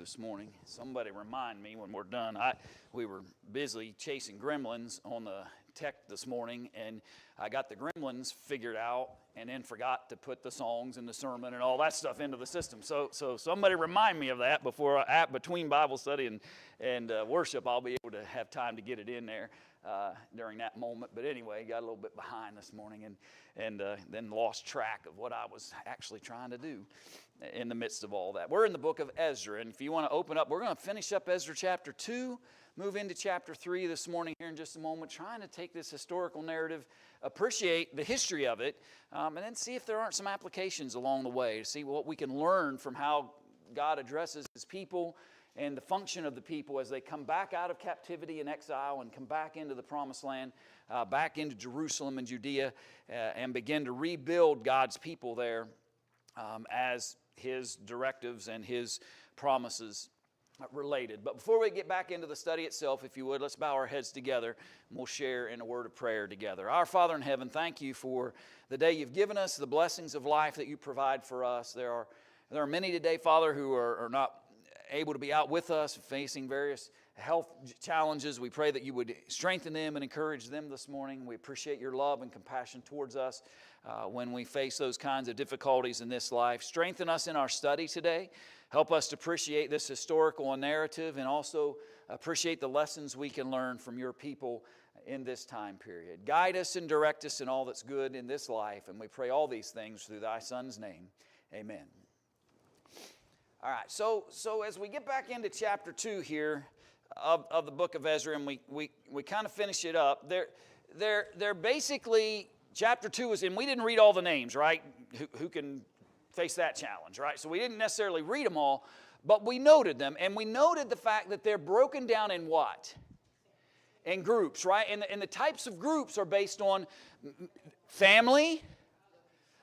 this morning. Somebody remind me when we're done. We were busy chasing gremlins on the tech this morning, and I got the gremlins figured out and then forgot to put the songs and the sermon and all that stuff into the system. So somebody remind me of that between Bible study and worship. I'll be able to have time to get it in there during that moment. But anyway, got a little bit behind this morning and then lost track of what I was actually trying to do in the midst of all that. We're in the book of Ezra, and if you want to open up, we're going to finish up Ezra chapter 2, move into chapter 3 this morning here in just a moment, trying to take this historical narrative, appreciate the history of it, and then see if there aren't some applications along the way, to see what we can learn from how God addresses His people and the function of the people as they come back out of captivity and exile and come back into the promised land, back into Jerusalem and Judea, and begin to rebuild God's people there as His directives and His promises related. But before we get back into the study itself, if you would, let's bow our heads together and we'll share in a word of prayer together. Our Father in heaven, thank you for the day you've given us, the blessings of life that you provide for us. There are many today, Father, who are not able to be out with us, facing various health challenges. We pray that you would strengthen them and encourage them this morning. We appreciate your love and compassion towards us when we face those kinds of difficulties in this life. Strengthen us in our study today. Help us to appreciate this historical narrative and also appreciate the lessons we can learn from your people in this time period. Guide us and direct us in all that's good in this life, and we pray all these things through thy Son's name. Amen. All right, so as we get back into chapter 2 here of the book of Ezra, and we kind of finish it up, they're basically, chapter 2 is, and we didn't read all the names, right? Who can face that challenge, right? So we didn't necessarily read them all, but we noted them, and we noted the fact that they're broken down in what? In groups, right? And the types of groups are based on family,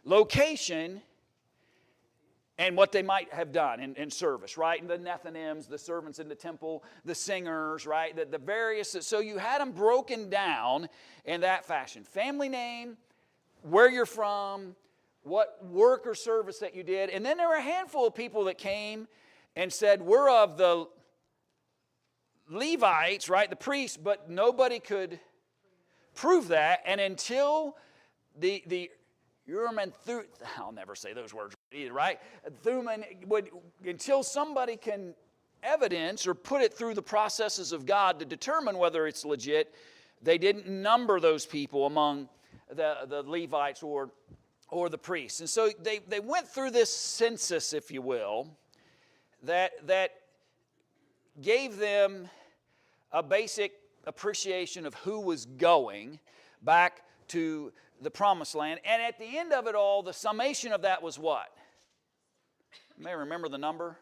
location, and what they might have done in service, right? And the Nethinims, the servants in the temple, the singers, right? The various, so you had them broken down in that fashion. Family name, where you're from, what work or service that you did. And then there were a handful of people that came and said, we're of the Levites, right? The priests, but nobody could prove that. And until the Urim and Thummim, I'll never say those words either, right? Thummim until somebody can evidence or put it through the processes of God to determine whether it's legit, they didn't number those people among the Levites or the priests. And so they went through this census, if you will, that gave them a basic appreciation of who was going back to the promised land. And at the end of it all, the summation of that was what? You may remember the number.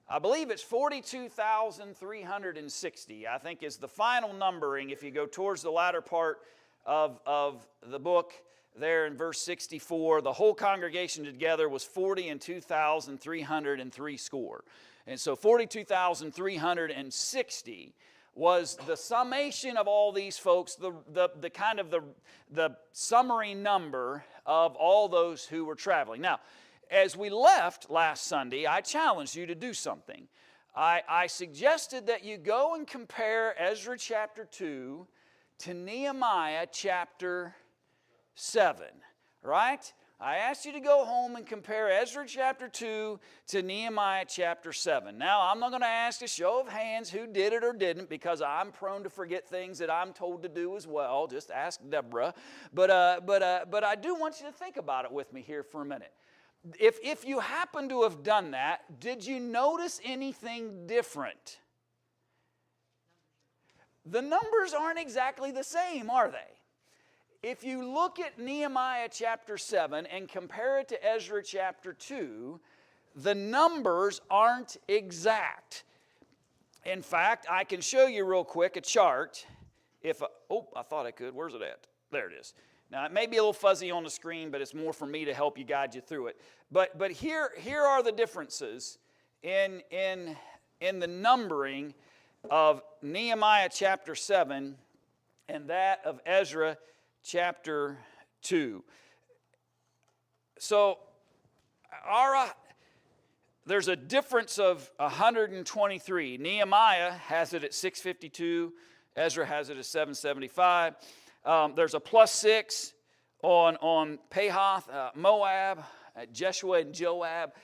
I believe it's 42,360, I think, is the final numbering if you go towards the latter part of the book there in verse 64. The whole congregation together was 42,303 score. And so 42,360 was the summation of all these folks, the kind of the summary number of all those who were traveling. Now, as we left last Sunday, I challenged you to do something. I suggested that you go and compare Ezra chapter 2 to Nehemiah chapter 7, right? I asked you to go home and compare Ezra chapter 2 to Nehemiah chapter 7. Now, I'm not going to ask a show of hands who did it or didn't, because I'm prone to forget things that I'm told to do as well. Just ask Deborah. But I do want you to think about it with me here for a minute. If you happen to have done that, did you notice anything different? The numbers aren't exactly the same, are they? If you look at Nehemiah chapter 7 and compare it to Ezra chapter 2, the numbers aren't exact. In fact, I can show you real quick a chart. I thought I could. Where's it at? There it is. Now, it may be a little fuzzy on the screen, but it's more for me to help you guide you through it. But here are the differences in the numbering of Nehemiah chapter 7 and that of Ezra chapter 2. So there's a difference of 123. Nehemiah has it at 652. Ezra has it at 775. There's a +6 on Pahath, Moab, Jeshua and Joab.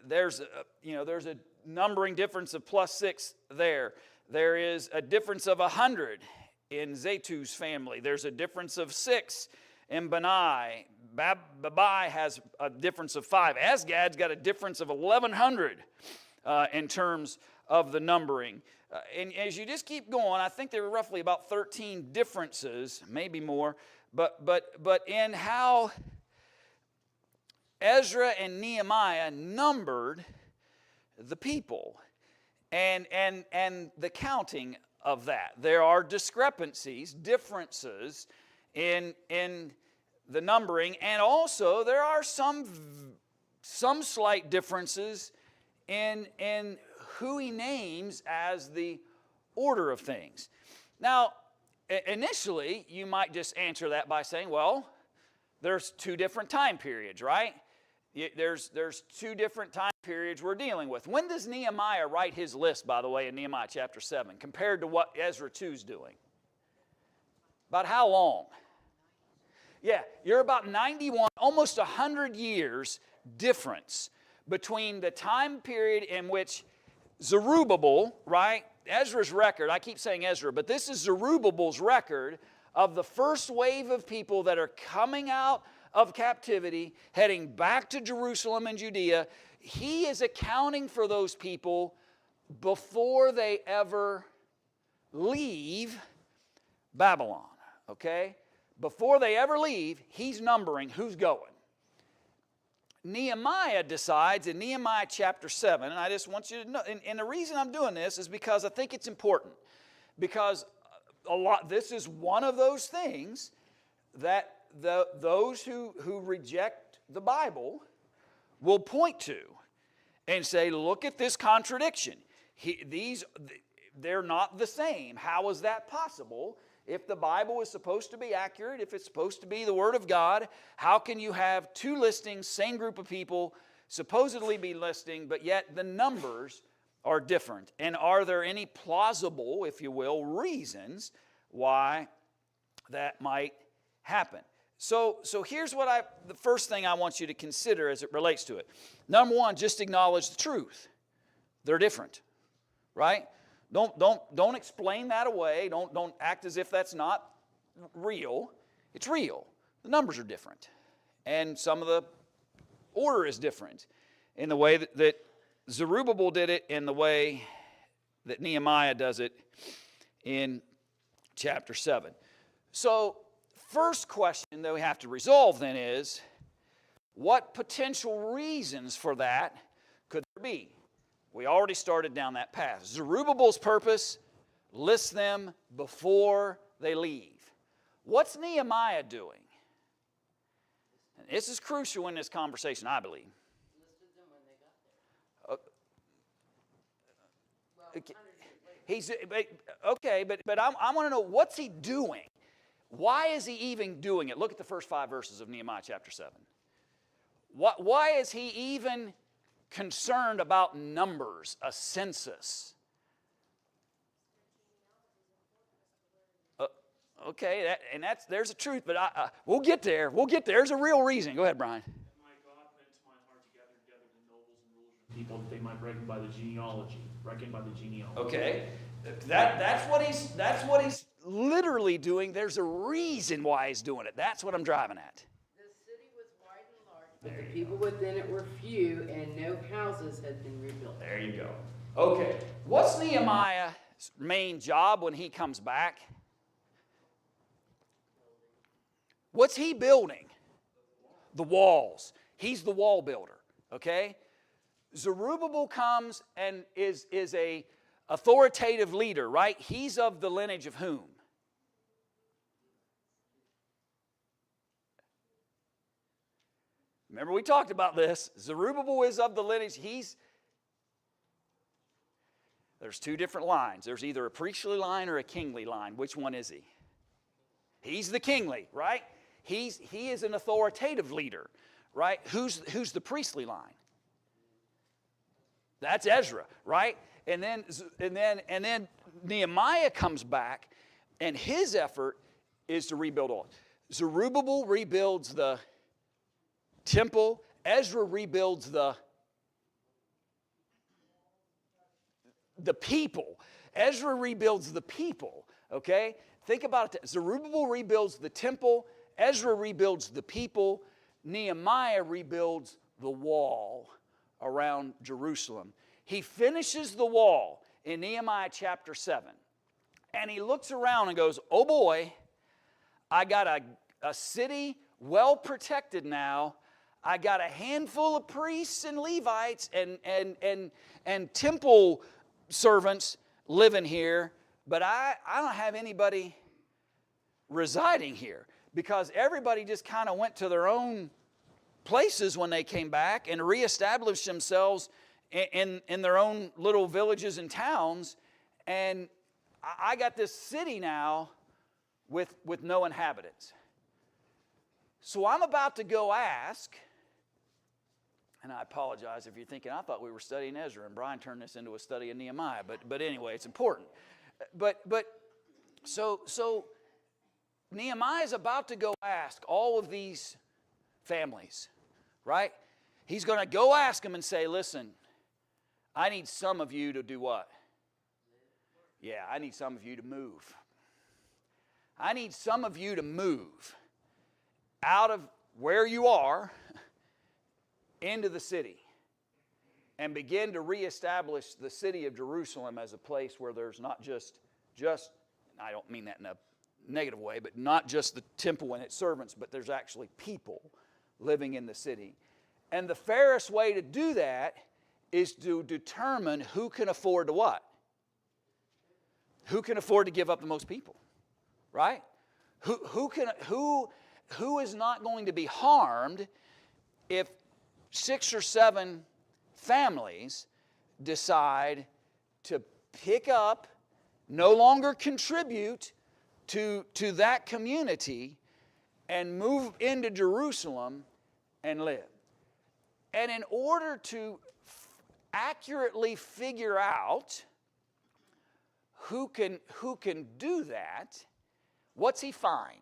There's a numbering difference of +6 there. There is a difference of 100 in Zatu's family. There's a difference of 6 in Benai. Babai has a difference of 5. Asgad's got a difference of 1,100 in terms of the numbering. And as you just keep going, I think there were roughly about 13 differences, maybe more, but in how Ezra and Nehemiah numbered the people and the counting of that. There are discrepancies, differences in the numbering, and also there are some slight differences in who he names as the order of things. Now, initially, you might just answer that by saying, well, there's 2 different time periods, right? There's 2 different time periods we're dealing with. When does Nehemiah write his list, by the way, in Nehemiah chapter 7, compared to what Ezra 2 is doing? About how long? Yeah, you're about 91, almost 100 years difference between the time period in which Zerubbabel, right? Ezra's record, I keep saying Ezra, but this is Zerubbabel's record of the first wave of people that are coming out of captivity, heading back to Jerusalem and Judea. He is accounting for those people before they ever leave Babylon, okay? Before they ever leave, he's numbering who's going. Nehemiah decides in Nehemiah chapter 7, and I just want you to know, and the reason I'm doing this is because I think it's important. Because this is one of those things that those who reject the Bible will point to and say, look at this contradiction. They're not the same. How is that possible? If the Bible is supposed to be accurate, if it's supposed to be the Word of God, how can you have 2 listings, same group of people, supposedly be listing, but yet the numbers are different? And are there any plausible, if you will, reasons why that might happen? So here's the first thing I want you to consider as it relates to it. Number 1, just acknowledge the truth. They're different, right? Don't explain that away. Don't act as if that's not real. It's real. The numbers are different. And some of the order is different in the way that Zerubbabel did it and the way that Nehemiah does it in chapter 7. So, first question that we have to resolve then is, what potential reasons for that could there be? We already started down that path. Zerubbabel's purpose, list them before they leave. What's Nehemiah doing? And this is crucial in this conversation, I believe. Listed them when they got there. Okay, but I want to know, what's he doing? Why is he even doing it? Look at the first 5 verses of Nehemiah chapter 7. Why is he even concerned about numbers, a census? Okay, there's a truth, but we'll get there. There's a real reason. Go ahead, Brian. My God put into my heart to gather together the nobles and rulers and people that they might reckon by the genealogy. Okay, that's what he's literally doing. There's a reason why he's doing it. That's what I'm driving at. The city was wide and large, but the people within it were few, and no houses had been rebuilt. There you go. Okay, what's Nehemiah's main job when he comes back? What's he building? The walls. He's the wall builder, okay? Zerubbabel comes and is a authoritative leader, right? He's of the lineage of whom? Remember, we talked about this. Zerubbabel is of the lineage. There's 2 different lines. There's either a priestly line or a kingly line. Which one is he? He's the kingly, right? He is an authoritative leader, right? Who's the priestly line? That's Ezra, right? And then Nehemiah comes back, and his effort is to rebuild all. Zerubbabel rebuilds the temple. Ezra rebuilds the people. Ezra rebuilds the people, okay? Think about it. Zerubbabel rebuilds the temple. Ezra rebuilds the people. Nehemiah rebuilds the wall around Jerusalem. He finishes the wall in Nehemiah chapter 7. And he looks around and goes, oh boy, I got a city well protected now. I got a handful of priests and Levites and temple servants living here, but I don't have anybody residing here, because everybody just kind of went to their own places when they came back and reestablished themselves in their own little villages and towns. And I got this city now with no inhabitants. So I'm about to go ask, and I apologize if you're thinking, I thought we were studying Ezra, and Brian turned this into a study of Nehemiah. But anyway, it's important. So Nehemiah is about to go ask all of these families, right? He's going to go ask them and say, listen, I need some of you to do what? Yeah, I need some of you to move. I need some of you to move out of where you are into the city and begin to reestablish the city of Jerusalem as a place where there's not just, I don't mean that in a negative way, but not just the temple and its servants, but there's actually people living in the city. And the fairest way to do that is to determine who can afford to what? Who can afford to give up the most people, right? Who is not going to be harmed if 6 or 7 families decide to pick up, no longer contribute to that community, and move into Jerusalem and live. And in order to accurately figure out who can do that, what's he find?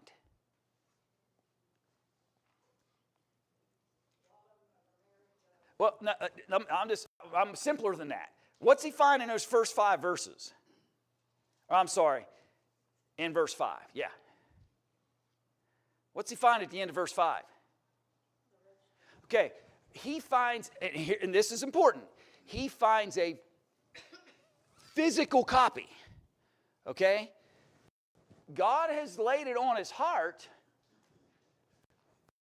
Well, no, I'm simpler than that. What's he find in those first 5 verses? In verse 5, yeah. What's he find at the end of verse 5? Okay, he finds, and this is important, he finds a physical copy, okay? God has laid it on his heart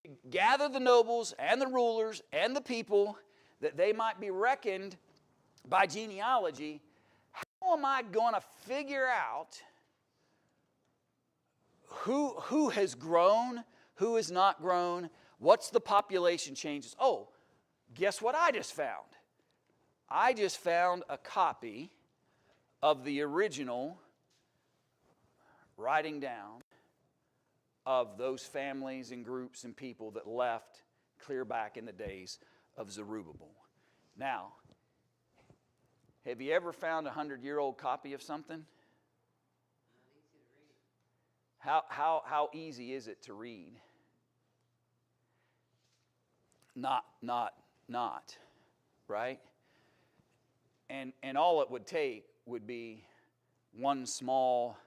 to gather the nobles and the rulers and the people that they might be reckoned by genealogy. How am I going to figure out who has grown, who has not grown, what's the population changes? Oh, guess what I just found? I just found a copy of the original writing down of those families and groups and people that left clear back in the days of Zerubbabel. Now, have you ever found a 100-year-old copy of something? How easy is it to read? Not, right? And all it would take would be one small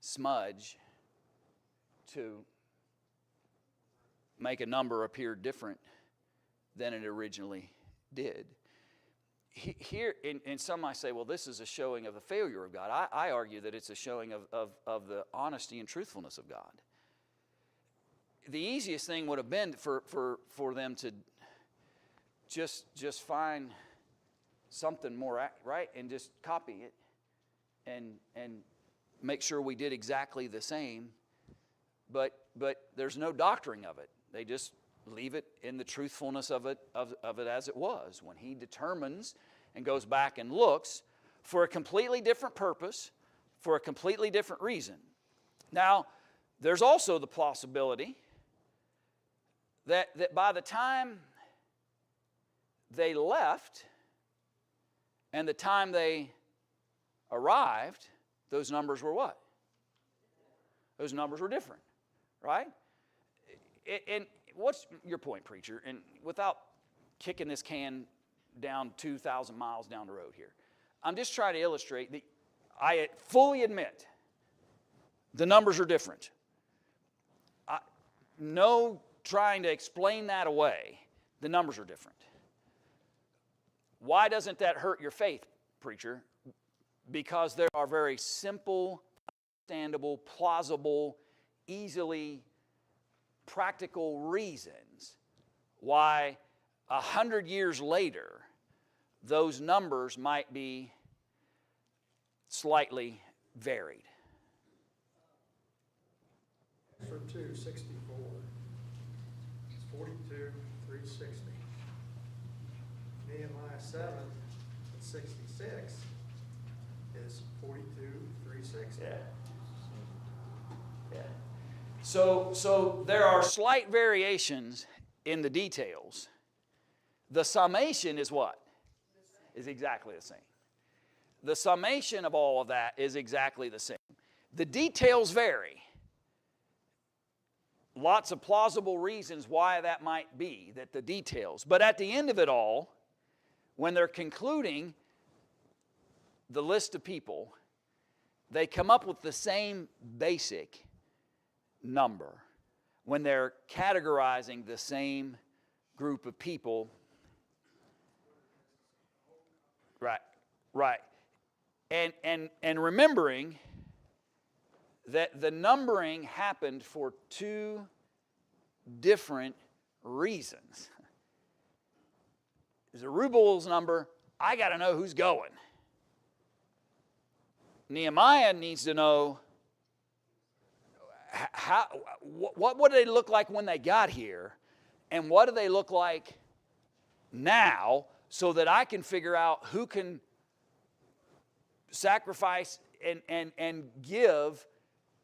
smudge to make a number appear different than it originally did. Here, and some might say, well, this is a showing of the failure of God. I argue that it's a showing of the honesty and truthfulness of God. The easiest thing would have been for them to just find something more right and just copy it and make sure we did exactly the same. But there's no doctoring of it. They just leave it in the truthfulness of it as it was. When he determines and goes back and looks for a completely different purpose, for a completely different reason. Now, there's also the possibility that by the time they left, And the time they arrived, those numbers were what? Those numbers were different, right? And what's your point, preacher? And without kicking this can down 2,000 miles down the road here, I'm just trying to illustrate that I fully admit the numbers are different. No trying to explain that away. The numbers are different. Why doesn't that hurt your faith, preacher? Because there are very simple, understandable, plausible, easily practical reasons why 100 years later those numbers might be slightly varied. For 264, it's 42,360. Nehemiah 7 at 66 is 42,360. Yeah. So there are slight variations in the details. The summation is what? Is exactly the same. The summation of all of that is exactly the same. The details vary. Lots of plausible reasons why that might be, that the details. But at the end of it all, when they're concluding the list of people, they come up with the same basic number. When they're categorizing the same group of people. Right. And remembering that the numbering happened for two different reasons. Zerubbabel's number, I got to know who's going. Nehemiah needs to know what would they look like when they got here, and what do they look like now, so that I can figure out who can sacrifice and give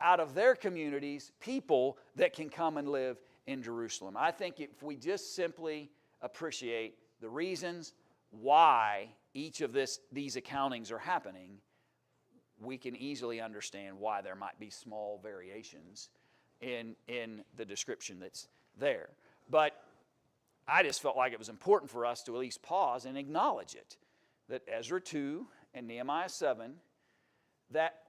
out of their communities people that can come and live in Jerusalem. I think if we just simply appreciate the reasons why each of these accountings are happening, we can easily understand why there might be small variations in the description that's there. But I just felt like it was important for us to at least pause and acknowledge it, that Ezra 2 and Nehemiah 7, that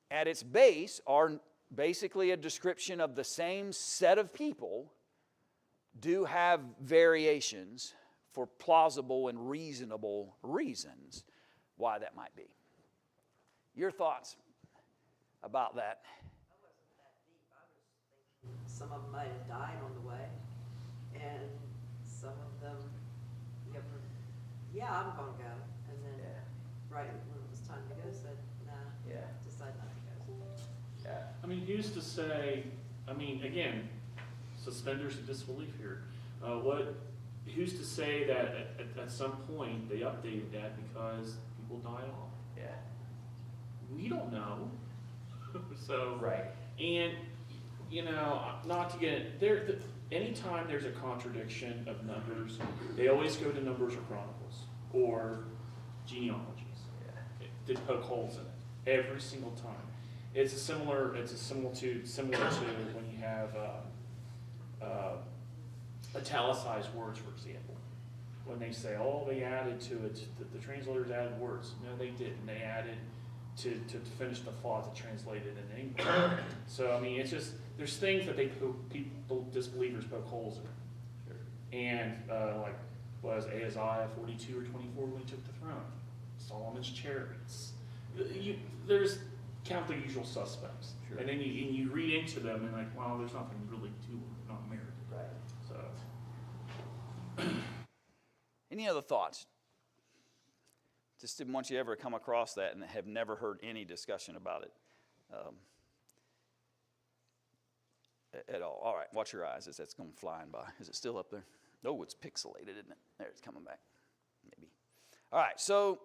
at its base are basically a description of the same set of people, do have variations for plausible and reasonable reasons why that might be. Your thoughts about that? I wasn't that deep. I was thinking some of them might have died on the way, and some of them, I'm going to go. And then, right when it was time to go, said, nah, decide not to go. Yeah. I mean, who's to say, again, suspenders of disbelief here. Who's to say that at some point they updated that because people died off? Yeah. We don't know. So, Right. And, not to get there, anytime there's a contradiction of numbers, they always go to Numbers or Chronicles or genealogies to poke holes in it every single time. It's similar to when you have italicized words, for example. When they say, they added to it, the translators added words. No, they didn't. They added to finish the thought that translated in English. So, it's just, there's things that people, disbelievers, poke holes in. Sure. And, was Isaiah 42 or 24 when he took the throne? Solomon's chariots. There's count the usual suspects. Sure. And then you read into them and there's nothing really to not merited. Right. So. Any other thoughts? Just didn't want you to ever come across that and have never heard any discussion about it at all. All right, watch your eyes as that's going flying by. Is it still up there? Oh, it's pixelated, isn't it? There, it's coming back. Maybe. All right, so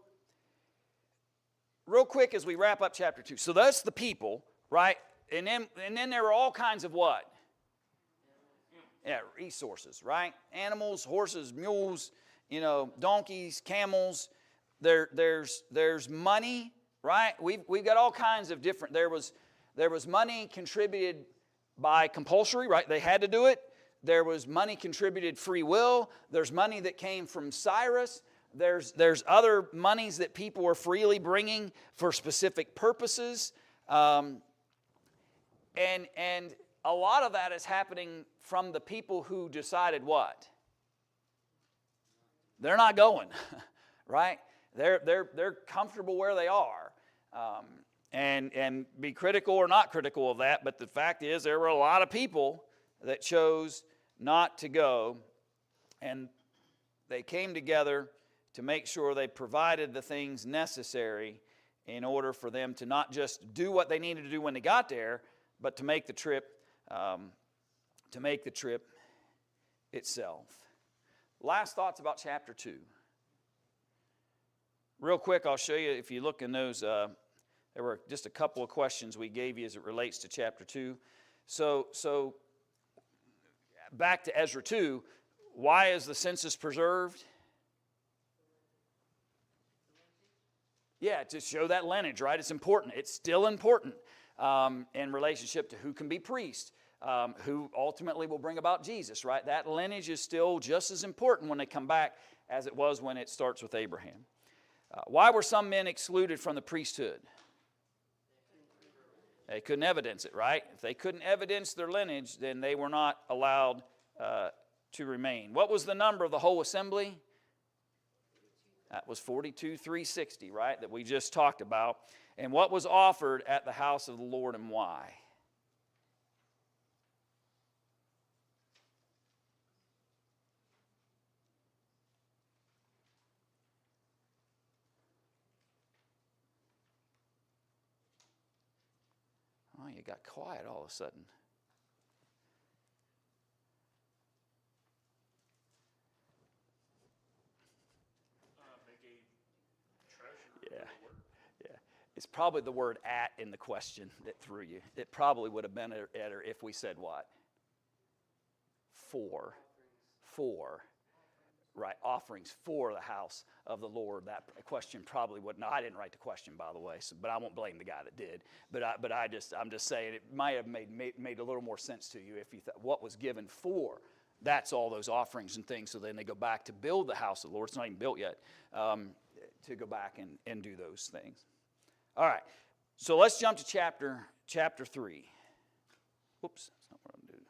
real quick as we wrap up chapter 2. So that's the people, right? And then there were all kinds of what? Yeah, resources, right? Animals, horses, mules, donkeys, camels, There's money, right? We've got all kinds of different. There was money contributed by compulsory, right? They had to do it. There was money contributed free will. There's money that came from Cyrus. There's other monies that people were freely bringing for specific purposes. And a lot of that is happening from the people who decided what? They're not going, right? They're comfortable where they are. And be critical or not critical of that, but the fact is there were a lot of people that chose not to go, and they came together to make sure they provided the things necessary in order for them to not just do what they needed to do when they got there, but to make the trip itself. Last thoughts about chapter 2. Real quick, I'll show you, if you look in those, there were just a couple of questions we gave you as it relates to chapter 2. So back to Ezra 2, why is the census preserved? Yeah, to show that lineage, right? It's important. It's still important in relationship to who can be priest, who ultimately will bring about Jesus, right? That lineage is still just as important when they come back as it was when it starts with Abraham. Why were some men excluded from the priesthood? They couldn't evidence it, right? If they couldn't evidence their lineage, then they were not allowed to remain. What was the number of the whole assembly? That was 42,360, right, that we just talked about. And what was offered at the house of the Lord and why? Oh, you got quiet all of a sudden. Yeah. It's probably the word "at" in the question that threw you. It probably would have been better if we said what? For. Right, offerings for the house of the Lord. That question probably wouldn't. No, I didn't write the question, by the way, but I won't blame the guy that did. I'm just saying it might have made a little more sense to you if you thought what was given for. That's all those offerings and things. So then they go back to build the house of the Lord. It's not even built yet. To go back and do those things. All right, so let's jump to chapter 3. Whoops, that's not what I'm doing.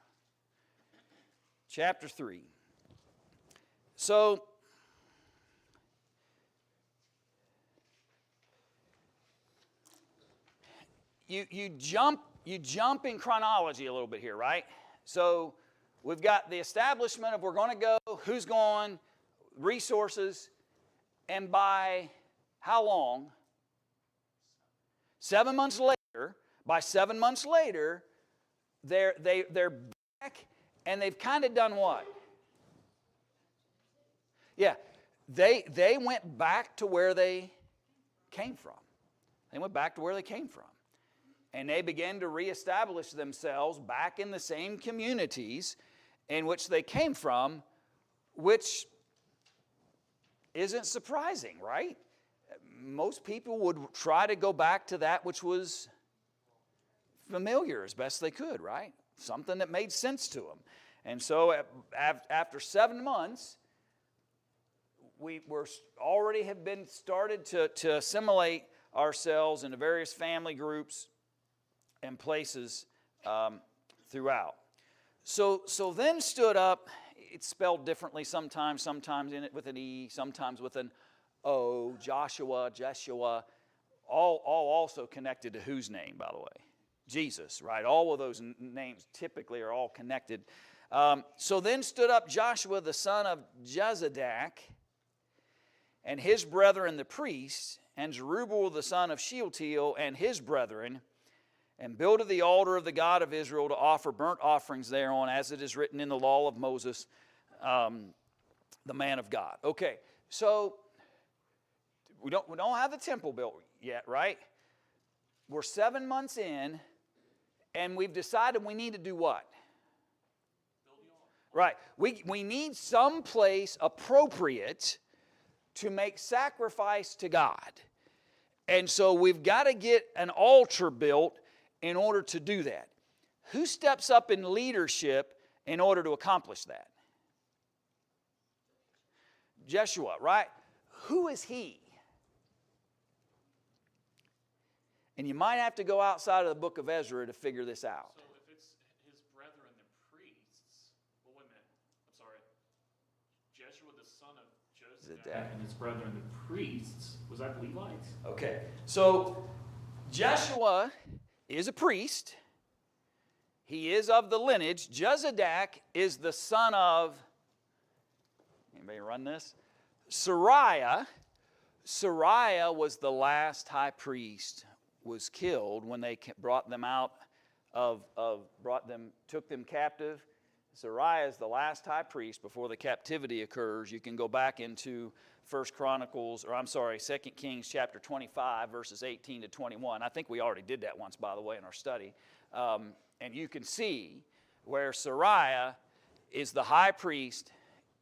Chapter 3. So, you jump in chronology a little bit here, right? So we've got the establishment of we're going to go, who's going, resources, and by how long? 7 months later. By 7 months later, they're back, and they've kind of done what? Yeah, they went back to where they came from. They went back to where they came from. And they began to reestablish themselves back in the same communities in which they came from, which isn't surprising, right? Most people would try to go back to that which was familiar as best they could, right? Something that made sense to them. And so after 7 months, we already have been started to assimilate ourselves into various family groups and places throughout. So then stood up, it's spelled differently sometimes in it with an E, sometimes with an O, Joshua, Jeshua, all also connected to whose name, by the way? Jesus, right? All of those names typically are all connected. So then stood up Joshua the son of Jozadak, and his brethren the priests, and Zerubbabel the son of Shealtiel, and his brethren, and builded the altar of the God of Israel to offer burnt offerings thereon, as it is written in the law of Moses, the man of God. Okay, so we don't have the temple built yet, right? We're 7 months in, and we've decided we need to do what? Right. We need some place appropriate to make sacrifice to God. And so we've got to get an altar built in order to do that. Who steps up in leadership in order to accomplish that? Jeshua, right? Who is he? And you might have to go outside of the book of Ezra to figure this out. So if it's his brethren, the priests, well, wait a minute. I'm sorry. Jeshua, the son of Joseph, and his brethren, the priests, was that the Levites? Okay, so Jeshua is a priest. He is of the lineage. Jozadak is the son of, anybody run this? Sariah. Sariah was the last high priest, was killed when they brought them out took them captive. Sariah is the last high priest before the captivity occurs. You can go back into 2 Kings chapter 25, verses 18 to 21. I think we already did that once, by the way, in our study. And you can see where Sariah is the high priest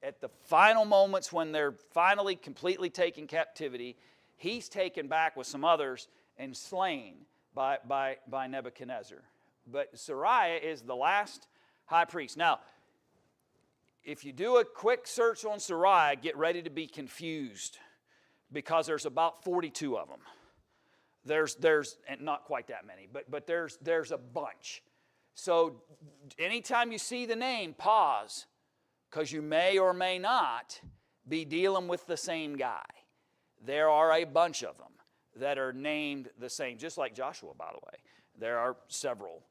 at the final moments when they're finally completely taken captivity. He's taken back with some others and slain by Nebuchadnezzar. But Sariah is the last high priest. Now, if you do a quick search on Sariah, get ready to be confused because there's about 42 of them. There's and not quite that many, but there's a bunch. So anytime you see the name, pause, because you may or may not be dealing with the same guy. There are a bunch of them that are named the same, just like Joshua, by the way. There are several.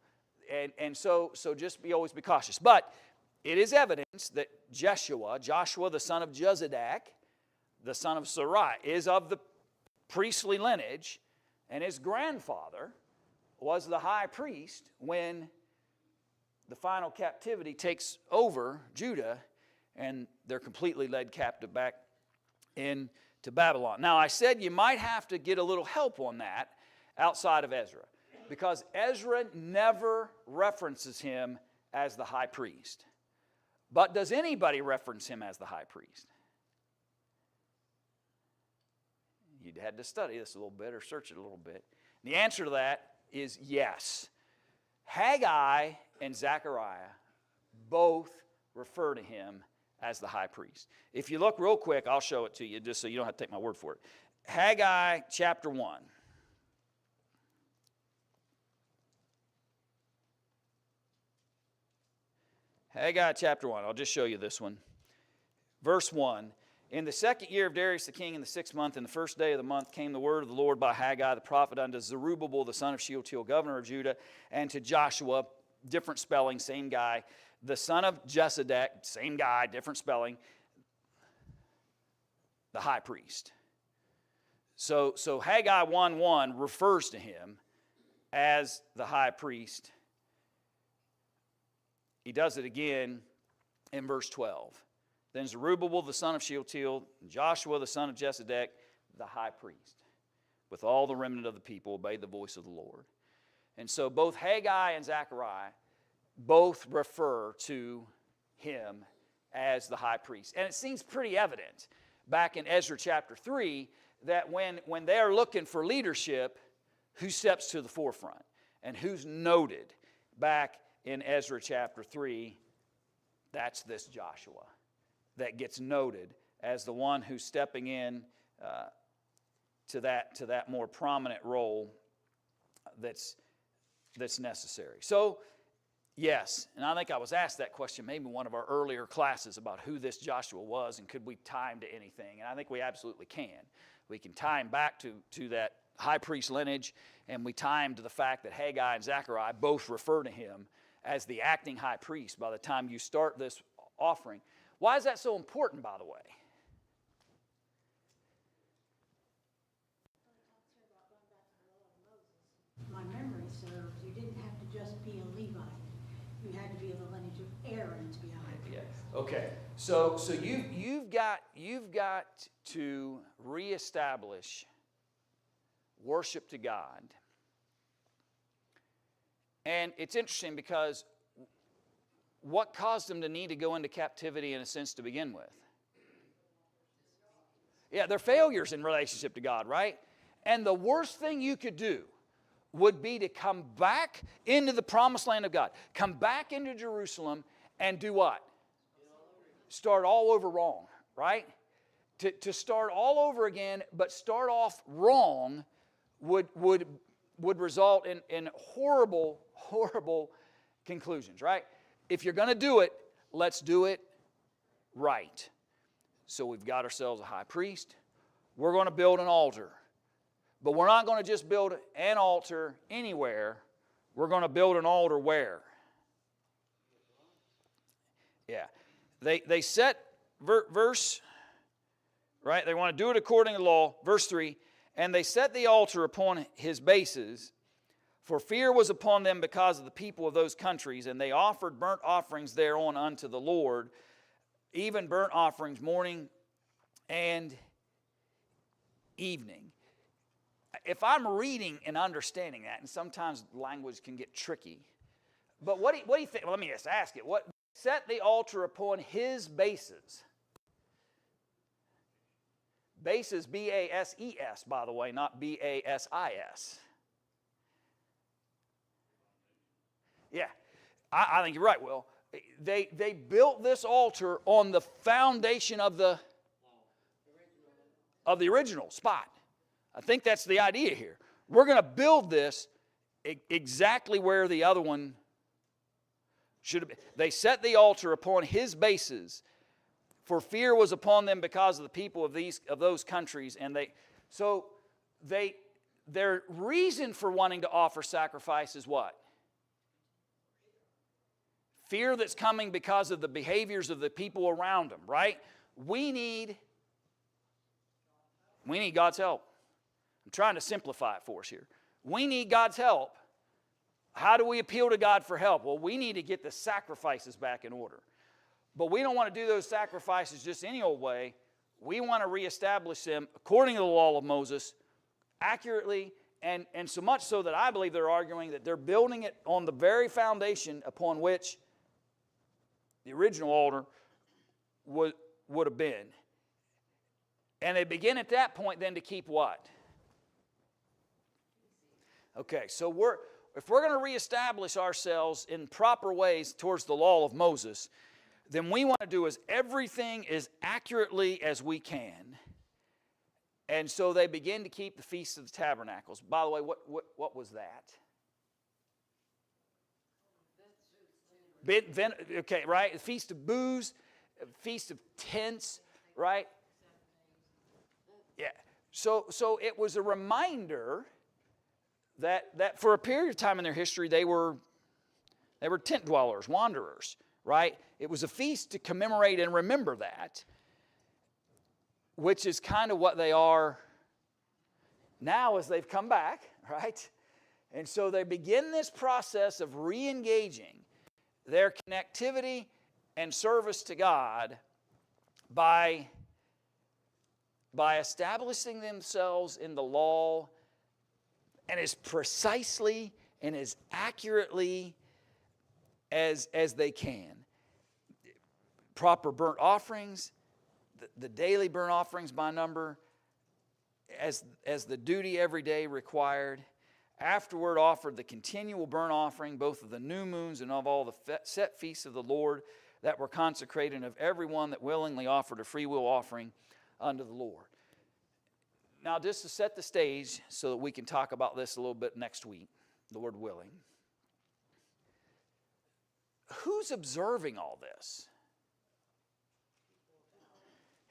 And so just always be cautious. But it is evidence that Joshua, the son of Jozadak, the son of Sarai, is of the priestly lineage, and his grandfather was the high priest when the final captivity takes over Judah, and they're completely led captive back into Babylon. Now, I said you might have to get a little help on that outside of Ezra, because Ezra never references him as the high priest. But does anybody reference him as the high priest? You'd had to study this a little bit or search it a little bit. The answer to that is yes. Haggai and Zechariah both refer to him as the high priest. If you look real quick, I'll show it to you just so you don't have to take my word for it. Haggai chapter 1. Haggai chapter 1. I'll just show you this one. Verse 1. In the second year of Darius the king, in the 6th month, in the first day of the month, came the word of the Lord by Haggai the prophet unto Zerubbabel, the son of Shealtiel, governor of Judah, and to Joshua, different spelling, same guy, the son of Jozadak, same guy, different spelling, the high priest. So Haggai 1:1 refers to him as the high priest. He does it again in verse 12. Then Zerubbabel, the son of Shealtiel, and Joshua, the son of Jozadak, the high priest, with all the remnant of the people, obeyed the voice of the Lord. And so both Haggai and Zechariah both refer to him as the high priest. And it seems pretty evident back in Ezra chapter 3 that when they are looking for leadership, who steps to the forefront and who's noted back in Ezra chapter 3, that's this Joshua that gets noted as the one who's stepping in to that more prominent role that's necessary. So, yes, and I think I was asked that question maybe in one of our earlier classes about who this Joshua was and could we tie him to anything, and I think we absolutely can. We can tie him back to that high priest lineage, and we tie him to the fact that Haggai and Zechariah both refer to him as the acting high priest by the time you start this offering. Why is that so important, by the way? My memory serves, you didn't have to just be a Levite. You had to be of the lineage of Aaron to be a high priest. Yeah. Okay. So you've got to reestablish worship to God. And it's interesting because what caused them to need to go into captivity in a sense to begin with? Yeah, they're failures in relationship to God, right? And the worst thing you could do would be to come back into the promised land of God. Come back into Jerusalem and do what? Start all over wrong, right? To start all over again, but start off wrong would result in horrible, horrible conclusions, right? If you're going to do it, let's do it right. So we've got ourselves a high priest. We're going to build an altar. But we're not going to just build an altar anywhere. We're going to build an altar where? Yeah. They set verse, right? They want to do it according to law. Verse 3, and they set the altar upon his bases, for fear was upon them because of the people of those countries, and they offered burnt offerings thereon unto the Lord, even burnt offerings morning and evening. If I'm reading and understanding that, and sometimes language can get tricky, but what do you think? Well, let me just ask it. What set the altar upon his bases? Bases, B-A-S-E-S, by the way, not B-A-S-I-S. Yeah, I think you're right, Will. They built this altar on the foundation of the original spot. I think that's the idea here. We're going to build this exactly where the other one should have been. They set the altar upon his bases, for fear was upon them because of the people of those countries, and their reason for wanting to offer sacrifice is what? Fear that's coming because of the behaviors of the people around them, right? We need God's help. I'm trying to simplify it for us here. We need God's help. How do we appeal to God for help? Well, we need to get the sacrifices back in order. But we don't want to do those sacrifices just any old way. We want to reestablish them according to the law of Moses, accurately, and so much so that I believe they're arguing that they're building it on the very foundation upon which the original altar would have been. And they begin at that point then to keep what? Okay, so if we're going to reestablish ourselves in proper ways towards the law of Moses, then we want to do everything as accurately as we can. And so they begin to keep the Feast of the Tabernacles. By the way, what was that? Okay, right? The Feast of Booths, Feast of Tents, right? Yeah. So it was a reminder that for a period of time in their history they were tent dwellers, wanderers, right? It was a feast to commemorate and remember that, which is kind of what they are now as they've come back, right? And so they begin this process of re-engaging their connectivity and service to God by establishing themselves in the law and as precisely and as accurately as they can. Proper burnt offerings, the daily burnt offerings by number, as the duty every day required. Afterward offered the continual burnt offering, both of the new moons and of all the set feasts of the Lord that were consecrated, and of everyone that willingly offered a freewill offering unto the Lord. Now, just to set the stage so that we can talk about this a little bit next week, Lord willing. Who's observing all this?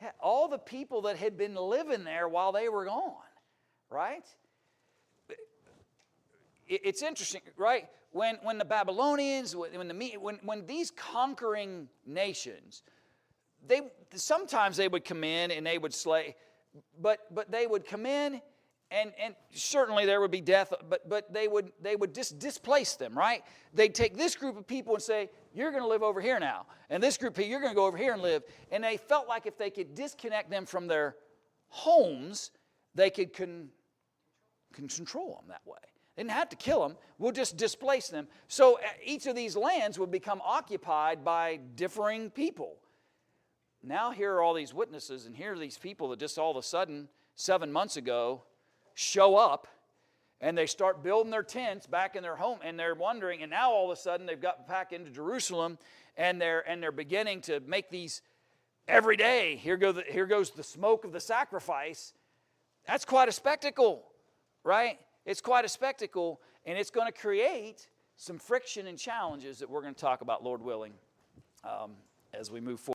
Yeah, all the people that had been living there while they were gone, right? It's interesting, right? When the Babylonians, when these conquering nations, sometimes they would come in and they would slay, but they would come in and certainly there would be death, but they would just displace them, right? They'd take this group of people and say, you're going to live over here now, and this group of people, you're going to go over here and live. And they felt like if they could disconnect them from their homes, they could control them that way. They didn't have to kill them. We'll just displace them. So each of these lands would become occupied by differing people. now here are all these witnesses, and here are these people that just all of a sudden, 7 months ago, show up, and they start building their tents back in their home, and they're wondering, and now all of a sudden they've got back into Jerusalem, and they're beginning to make these every day. Here goes the smoke of the sacrifice. That's quite a spectacle, right? It's quite a spectacle, and it's going to create some friction and challenges that we're going to talk about, Lord willing, as we move forward.